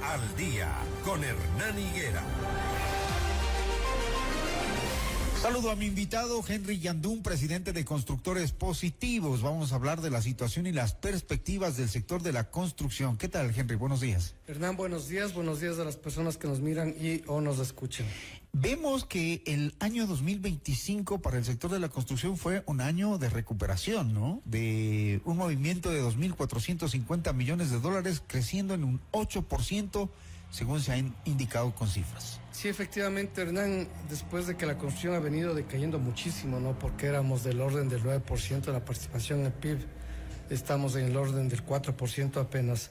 al Día con Hernán Higuera. Saludo a mi invitado Henry Yandún, presidente de Constructores Positivos. Vamos a hablar de la situación y las perspectivas del sector de la construcción. ¿Qué tal, Henry? Buenos días. Hernán, buenos días a las personas que nos miran y o nos escuchan. Vemos que el año 2025 para el sector de la construcción fue un año de recuperación, ¿no? De un movimiento de 2.450 millones de dólares, creciendo en un 8%, según se ha indicado con cifras. Sí, efectivamente, Hernán, después de que la construcción ha venido decayendo muchísimo, ¿no? Porque éramos del orden del 9% de la participación en el PIB, estamos en el orden del 4% apenas.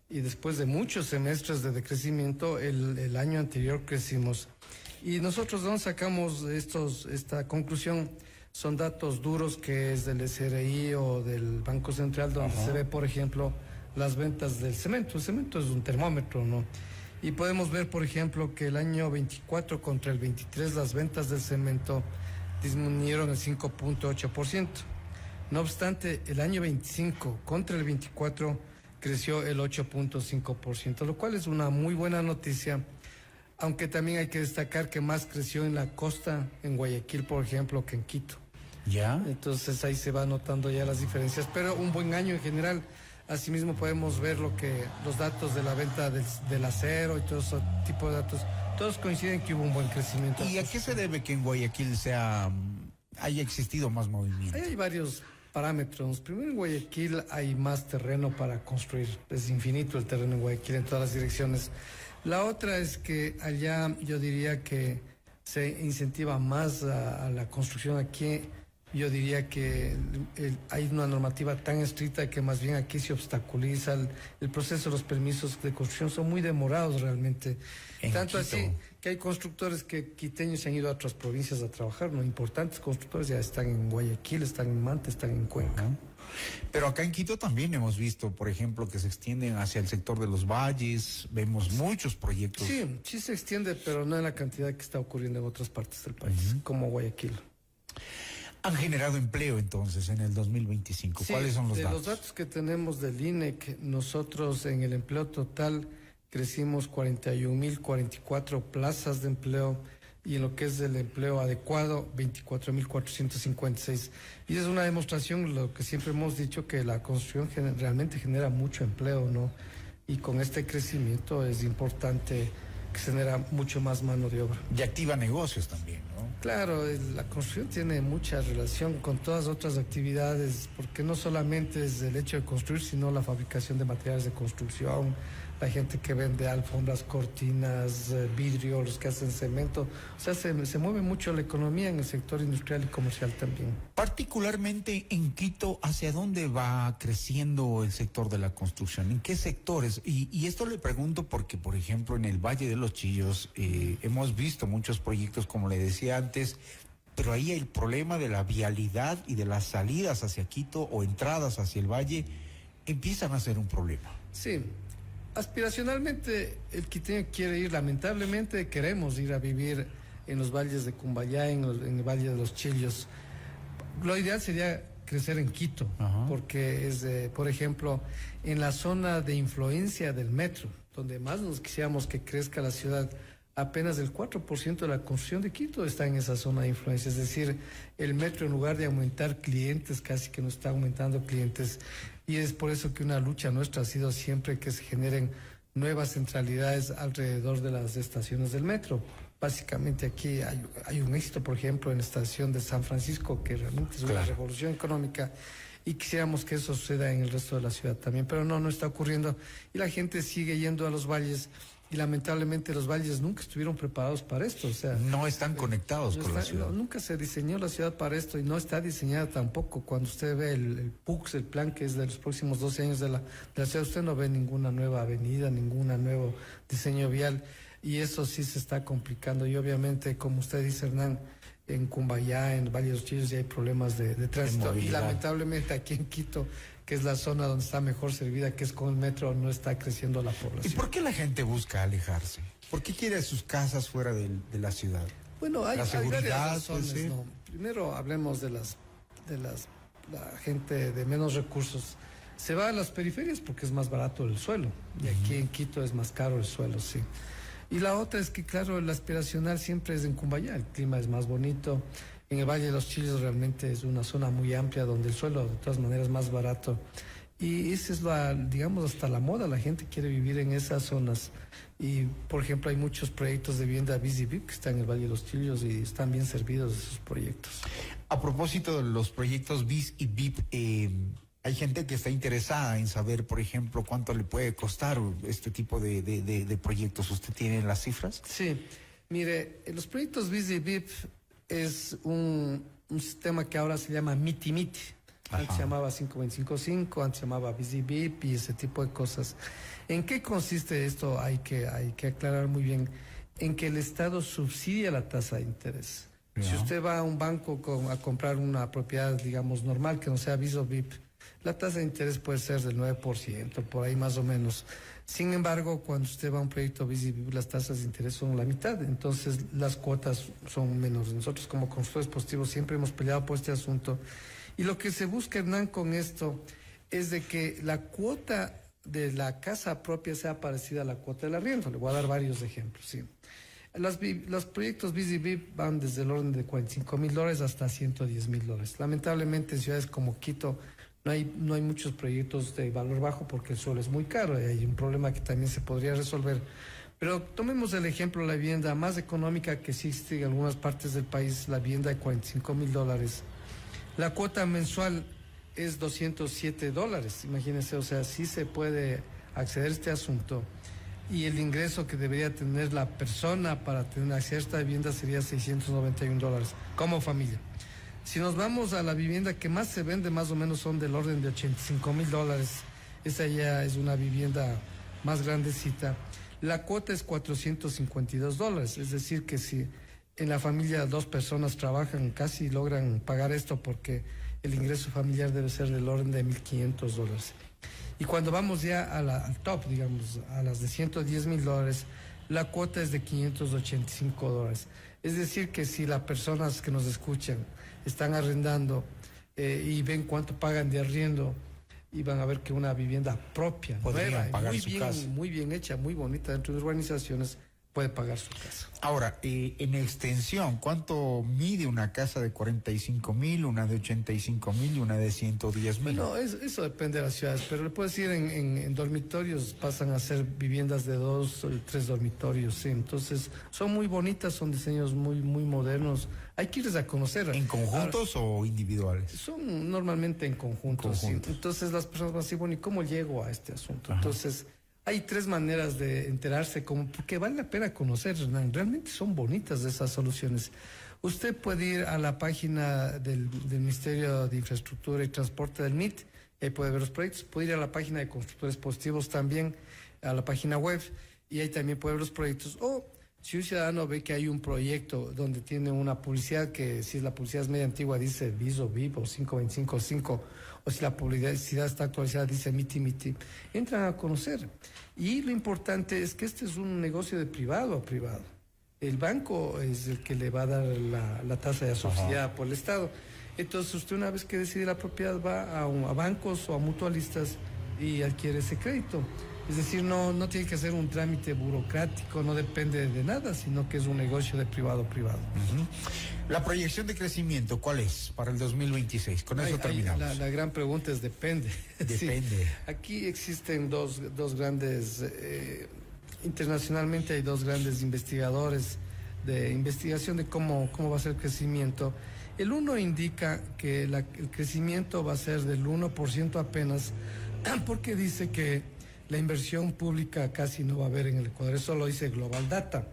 Y después de muchos semestres de decrecimiento, el año anterior crecimos. Y nosotros, ¿de dónde sacamos esta conclusión? Son datos duros que es del SRI o del Banco Central, donde se ve, por ejemplo, las ventas del cemento. El cemento es un termómetro, ¿no? Y podemos ver, por ejemplo, que el año 24 contra el 23 las ventas del cemento disminuyeron el 5.8%. No obstante, el año 25 contra el 24 creció el 8.5%, lo cual es una muy buena noticia, aunque también hay que destacar que más creció en la costa, en Guayaquil, por ejemplo, que en Quito. ¿Ya? Entonces ahí se va notando ya las diferencias, pero un buen año en general. Asimismo podemos ver los datos de la venta del acero y todo ese tipo de datos. Todos coinciden que hubo un buen crecimiento. ¿Y a qué se debe que en Guayaquil haya existido más movimiento? Ahí hay varios parámetros. Primero, en Guayaquil hay más terreno para construir. Es infinito el terreno en Guayaquil en todas las direcciones. La otra es que allá yo diría que se incentiva más a la construcción aquí. Yo diría que hay una normativa tan estricta que más bien aquí se obstaculiza el proceso. Los permisos de construcción son muy demorados realmente. Tanto así que hay constructores quiteños se han ido a otras provincias a trabajar, ¿no? Importantes constructores ya están en Guayaquil, están en Manta, están en Cuenca. Pero acá en Quito también hemos visto, por ejemplo, que se extienden hacia el sector de los valles, vemos muchos proyectos. Sí se extiende, pero no en la cantidad que está ocurriendo en otras partes del país, como Guayaquil. ¿Han generado empleo entonces en el 2025? Sí, ¿cuáles son los datos? Los datos que tenemos del INEC, nosotros en el empleo total crecimos 41.044 plazas de empleo y en lo que es el empleo adecuado, 24.456. Y es una demostración, lo que siempre hemos dicho, que la construcción realmente genera mucho empleo, ¿no? Y con este crecimiento es importante que se genera mucho más mano de obra. Y activa negocios también, ¿no? Claro, la construcción tiene mucha relación con todas otras actividades, porque no solamente es el hecho de construir, sino la fabricación de materiales de construcción, la gente que vende alfombras, cortinas, vidrio, los que hacen cemento. O sea, se mueve mucho la economía en el sector industrial y comercial también. Particularmente en Quito, ¿hacia dónde va creciendo el sector de la construcción? ¿En qué sectores? Y esto le pregunto porque, por ejemplo, en el Valle de los Chillos hemos visto muchos proyectos, como le decía antes, pero ahí el problema de la vialidad y de las salidas hacia Quito o entradas hacia el valle empiezan a ser un problema. Sí. Aspiracionalmente, el quiteño quiere ir, lamentablemente queremos ir a vivir en los valles de Cumbayá, en el Valle de los Chillos. Lo ideal sería crecer en Quito, porque es, por ejemplo, en la zona de influencia del metro, donde más nos quisiéramos que crezca la ciudad, apenas el 4% de la construcción de Quito está en esa zona de influencia. Es decir, el metro, en lugar de aumentar clientes, casi que no está aumentando clientes. Y es por eso que una lucha nuestra ha sido siempre que se generen nuevas centralidades alrededor de las estaciones del metro. Básicamente aquí hay un éxito, por ejemplo, en la estación de San Francisco, que realmente es una revolución económica, y quisiéramos que eso suceda en el resto de la ciudad también, pero no está ocurriendo, y la gente sigue yendo a los valles, y lamentablemente los valles nunca estuvieron preparados para esto. O sea, no están conectados con la ciudad. Nunca se diseñó la ciudad para esto y no está diseñada tampoco. Cuando usted ve el PUX, el plan que es de los próximos 12 años de la ciudad, usted no ve ninguna nueva avenida, ningún nuevo diseño vial, y eso sí se está complicando. Y obviamente, como usted dice, Hernán, en Cumbayá, en Valle de los Chillos, ya hay problemas de tránsito, y lamentablemente aquí en Quito, que es la zona donde está mejor servida, que es con el metro, no está creciendo la población. ¿Y por qué la gente busca alejarse? ¿Por qué quiere sus casas fuera de la ciudad? Bueno, hay varias razones, ¿sí? ¿no? Primero hablemos de la gente de menos recursos. Se va a las periferias porque es más barato el suelo. Y aquí en Quito es más caro el suelo, sí. Y la otra es que, claro, el aspiracional siempre es en Cumbayá. El clima es más bonito. En el Valle de los Chillos realmente es una zona muy amplia donde el suelo de todas maneras es más barato. Y esa es digamos, hasta la moda. La gente quiere vivir en esas zonas. Y, por ejemplo, hay muchos proyectos de vivienda BIS y BIP que están en el Valle de los Chillos y están bien servidos esos proyectos. A propósito de los proyectos BIS y BIP, hay gente que está interesada en saber, por ejemplo, cuánto le puede costar este tipo de proyectos. ¿Usted tiene las cifras? Sí. Mire, los proyectos BIS y BIP es un sistema que ahora se llama MITI-MITI. Antes se llamaba 5255, antes se llamaba BIS y ese tipo de cosas. ¿En qué consiste esto? Hay que aclarar muy bien. En que el Estado subsidia la tasa de interés. Yeah. Si usted va a un banco a comprar una propiedad, digamos, normal, que no sea BIS o BIP, la tasa de interés puede ser del 9%, por ahí más o menos. Sin embargo, cuando usted va a un proyecto BIS y BIP, las tasas de interés son la mitad, entonces las cuotas son menores. Nosotros como constructores positivos siempre hemos peleado por este asunto. Y lo que se busca, Hernán, con esto es de que la cuota de la casa propia sea parecida a la cuota del arriendo. Le voy a dar varios ejemplos, sí. Los proyectos BIS y BIP van desde el orden de $45,000 hasta $110,000. Lamentablemente en ciudades como Quito no hay muchos proyectos de valor bajo porque el suelo es muy caro y hay un problema que también se podría resolver. Pero tomemos el ejemplo de la vivienda más económica que existe en algunas partes del país, la vivienda de $45,000. La cuota mensual es $207, imagínense, o sea, sí se puede acceder a este asunto. Y el ingreso que debería tener la persona para tener acceso a esta vivienda sería $691 como familia. Si nos vamos a la vivienda que más se vende, más o menos son del orden de $85,000. Esa ya es una vivienda más grandecita. La cuota es $452, es decir que si en la familia 2 personas trabajan, casi logran pagar esto porque el ingreso familiar debe ser del orden de $1,500. Y cuando vamos ya al top, digamos, a las de $110,000, la cuota es de $585. Es decir que si las personas que nos escuchan están arrendando y ven cuánto pagan de arriendo, y van a ver que una vivienda propia, nueva, muy bien hecha, muy bonita dentro de urbanizaciones, puede pagar su casa. Ahora, en extensión, ¿cuánto mide una casa de 45,000, una de 85,000 y una de 110,000? No, eso depende de las ciudades, pero le puedo decir, en dormitorios pasan a ser viviendas de 2 o 3 dormitorios, sí. Entonces, son muy bonitas, son diseños muy modernos. Hay que irles a conocer. ¿En conjuntos o individuales? Son normalmente en conjuntos. Sí. Entonces, las personas van a decir, bueno, ¿y cómo llego a este asunto? Ajá. Entonces, hay 3 maneras de enterarse, porque vale la pena conocer, Hernán. Realmente son bonitas esas soluciones. Usted puede ir a la página del Ministerio de Infraestructura y Transporte del MIT, y ahí puede ver los proyectos. Puede ir a la página de Constructores Positivos también, a la página web, y ahí también puede ver los proyectos. O si un ciudadano ve que hay un proyecto donde tiene una publicidad que, si la publicidad es media antigua, dice BIS o BIP o 5255, o si la publicidad está actualizada, dice MITI, entran a conocer. Y lo importante es que este es un negocio de privado a privado. El banco es el que le va a dar la tasa de subsidiada por el Estado. Entonces usted, una vez que decide la propiedad, va a bancos o a mutualistas y adquiere ese crédito. Es decir, no tiene que hacer un trámite burocrático, no depende de nada, sino que es un negocio de privado a privado. La proyección de crecimiento, ¿cuál es para el 2026? Con eso terminamos. La gran pregunta es depende. Depende. Sí. Aquí existen dos grandes, internacionalmente hay 2 grandes investigadores de investigación de cómo va a ser el crecimiento. El uno indica que el crecimiento va a ser del 1% apenas, porque dice que la inversión pública casi no va a haber en el Ecuador. Eso lo dice Global Data.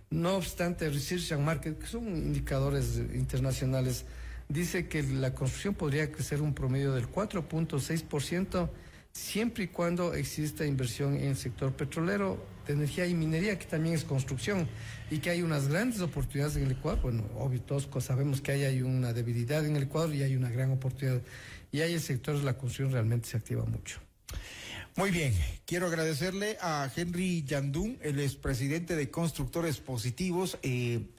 No obstante, Research and Market, que son indicadores internacionales, dice que la construcción podría crecer un promedio del 4.6%, siempre y cuando exista inversión en el sector petrolero, de energía y minería, que también es construcción, y que hay unas grandes oportunidades en el Ecuador. Bueno, obvio, todos sabemos que hay una debilidad en el Ecuador y hay una gran oportunidad. Y ahí el sector de la construcción realmente se activa mucho. Muy bien, quiero agradecerle a Henry Yandún, el expresidente de Constructores Positivos.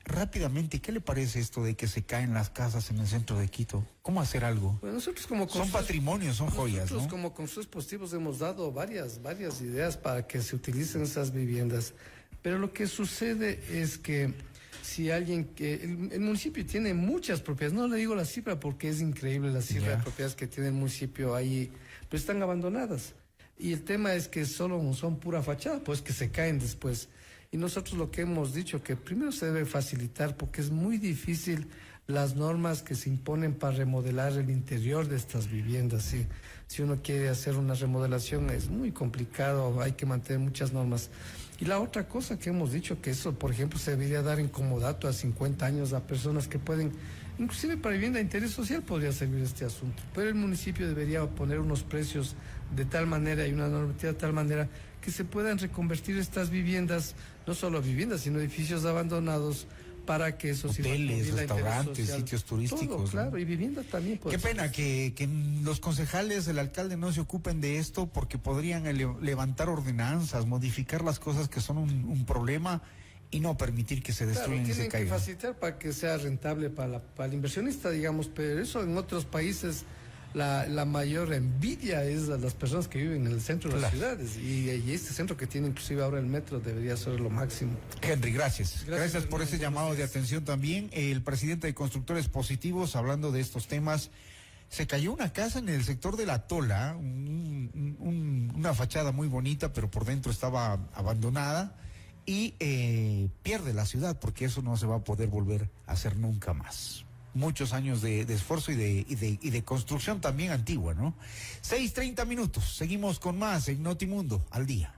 Rápidamente, ¿qué le parece esto de que se caen las casas en el centro de Quito? ¿Cómo hacer algo? Bueno, nosotros como Son patrimonios, son joyas, nosotros ¿no? como Constructores Positivos hemos dado varias ideas para que se utilicen esas viviendas, pero lo que sucede es que si alguien que el municipio tiene muchas propiedades, no le digo la cifra porque es increíble la cifra de propiedades que tiene el municipio ahí, pero están abandonadas. Y el tema es que solo son pura fachada, pues que se caen después. Y nosotros lo que hemos dicho, que primero se debe facilitar, porque es muy difícil las normas que se imponen para remodelar el interior de estas viviendas. ¿Sí? Si uno quiere hacer una remodelación es muy complicado, hay que mantener muchas normas. Y la otra cosa que hemos dicho, que eso, por ejemplo, se debería dar en comodato a 50 años a personas que pueden, inclusive para vivienda de interés social podría servir este asunto. Pero el municipio debería poner unos precios de tal manera y una normativa de tal manera que se puedan reconvertir estas viviendas, no solo viviendas, sino edificios abandonados, para que eso sirva como Hoteles, vivienda de interés restaurantes, social. sitios turísticos. Todo, ¿no? claro, y vivienda también. Qué pena que los concejales, el alcalde no se ocupen de esto porque podrían levantar ordenanzas, modificar las cosas que son un problema y no permitir que se destruyan y se tienen que caigan. facilitar para que sea rentable para el inversionista, digamos, pero eso en otros países la mayor envidia es a las personas que viven en el centro de las ciudades y este centro que tiene inclusive ahora el metro debería ser lo máximo. Henry, gracias por ese Hernán, llamado de atención también. El presidente de Constructores Positivos, hablando de estos temas, se cayó una casa en el sector de La Tola, una fachada muy bonita, pero por dentro estaba abandonada y pierde la ciudad porque eso no se va a poder volver a hacer nunca más. Muchos años de esfuerzo y de construcción también antigua, ¿no? 6:30 minutos. Seguimos con más en Notimundo al día.